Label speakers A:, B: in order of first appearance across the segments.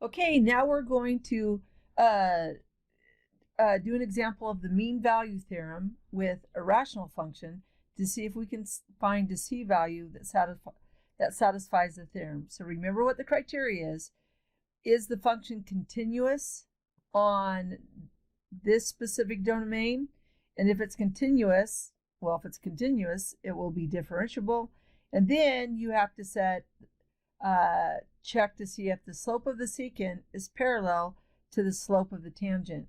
A: Okay, now we're going to do an example of the mean-value theorem with a rational function to see if we can find a c-value that satisfies the theorem. So remember what the criteria is. Is the function continuous on this specific domain? And if it's continuous, well, if it's continuous, it will be differentiable. And then you have to set check to see if the slope of the secant is parallel to the slope of the tangent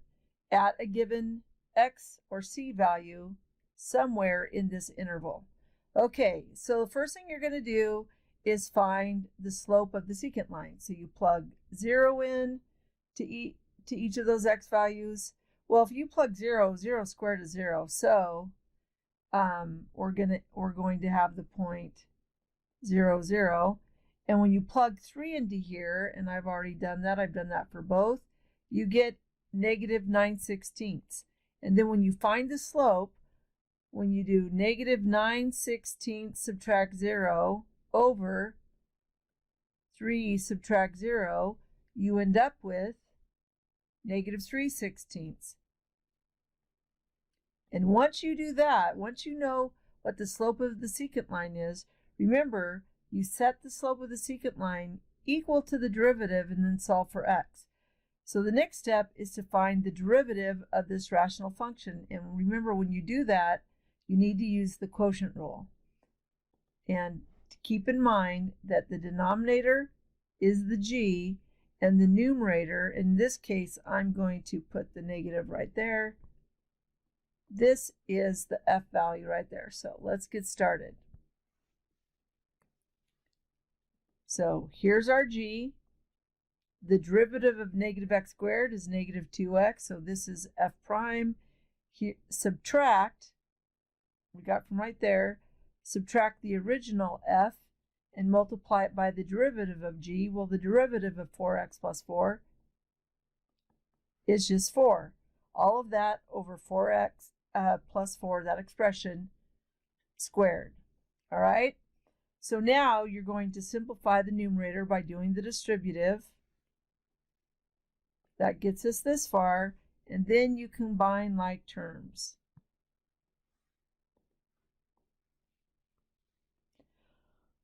A: at a given x or c value somewhere in this interval. Okay, so the first thing you're going to do is find the slope of the secant line. So you plug 0 in to each of those x values. Well, if you plug 0, 0 squared is 0. So we're going to have the point 0, 0. And when you plug 3 into here, and I've already done that, I've done that for both, you get negative 9/16. And then when you find the slope, when you do negative 9/16 subtract 0 over 3 subtract 0, you end up with negative 3/16. And once you do that, once you know what the slope of the secant line is, remember, you set the slope of the secant line equal to the derivative and then solve for x. So the next step is to find the derivative of this rational function. And remember, when you do that, you need to use the quotient rule. And to keep in mind that the denominator is the g, and the numerator, in this case, I'm going to put the negative right there. This is the f value right there. So let's get started. So here's our g. The derivative of negative x squared is negative 2x. So this is f prime. Here, subtract, we got from right there, subtract the original f and multiply it by the derivative of g. Well, the derivative of 4x plus 4 is just 4. All of that over 4x plus 4, that expression, squared. All right? So now you're going to simplify the numerator by doing the distributive. That gets us this far, and then you combine like terms.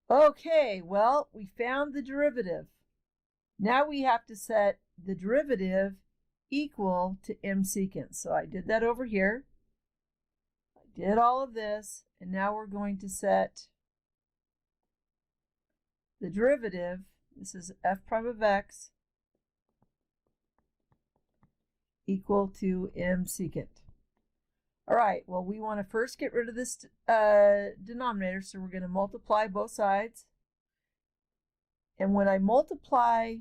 A: Okay, well, we found the derivative. Now we have to set the derivative equal to m secant. So I did that over here. I did all of this, and now we're going to set the derivative, this is f prime of x, equal to m secant. All right, well, we want to first get rid of this denominator, so we're going to multiply both sides. And when I multiply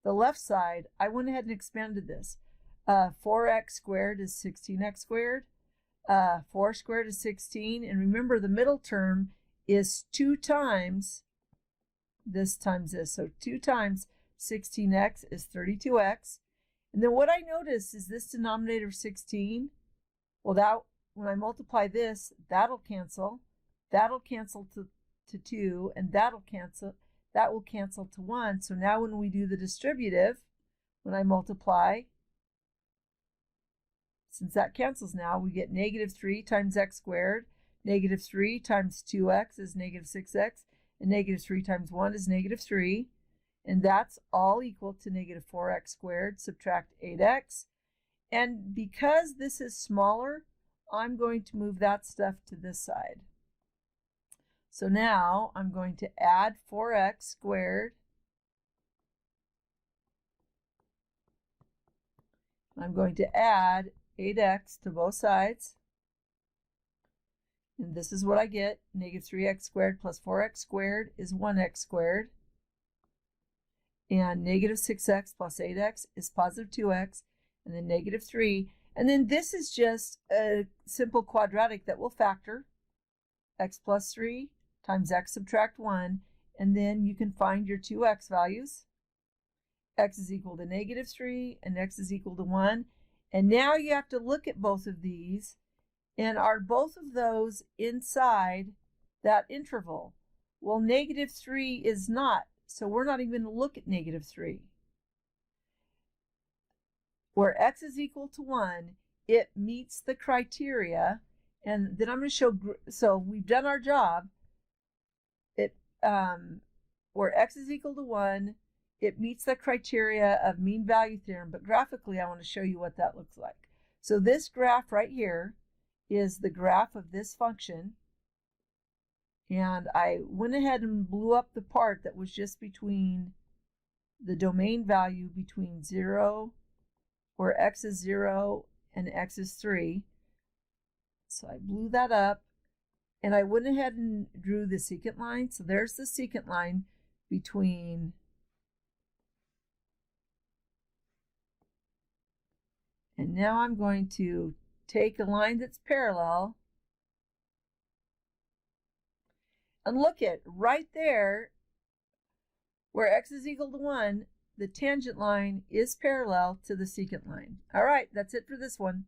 A: the left side, I went ahead and expanded this. 4x squared is 16x squared. 4 squared is 16. And remember, the middle term is 2 times this times this. So 2 times 16x is 32x. And then what I notice is this denominator 16, well, that when I multiply this, that'll cancel to 2, and that will cancel to 1. So now when we do the distributive, when I multiply, since that cancels now, we get negative 3 times x squared. Negative 3 times 2x is negative 6x. And negative 3 times 1 is negative 3. And that's all equal to negative 4x squared. Subtract 8x. And because this is smaller, I'm going to move that stuff to this side. So now I'm going to add 4x squared. I'm going to add 8x to both sides. And this is what I get. Negative 3x squared plus 4x squared is 1x squared. And negative 6x plus 8x is positive 2x. And then negative 3. And then this is just a simple quadratic that will factor. X plus 3 times x subtract 1. And then you can find your two x values. X is equal to negative 3 and x is equal to 1. And now you have to look at both of these. And are both of those inside that interval? Well, negative 3 is not, so we're not even going to look at negative 3. where x is equal to 1, it meets the criteria. And then I'm going to show, so we've done our job. It where x is equal to 1, it meets the criteria of mean value theorem, but graphically I want to show you what that looks like. So this graph right here is the graph of this function, and I went ahead and blew up the part that was just between the domain value between 0, where x is 0 and x is 3. So I blew that up, and I went ahead and drew the secant line. So there's the secant line between and now I'm going to take a line that's parallel and look at right there where x is equal to 1, the tangent line is parallel to the secant line. All right, that's it for this one.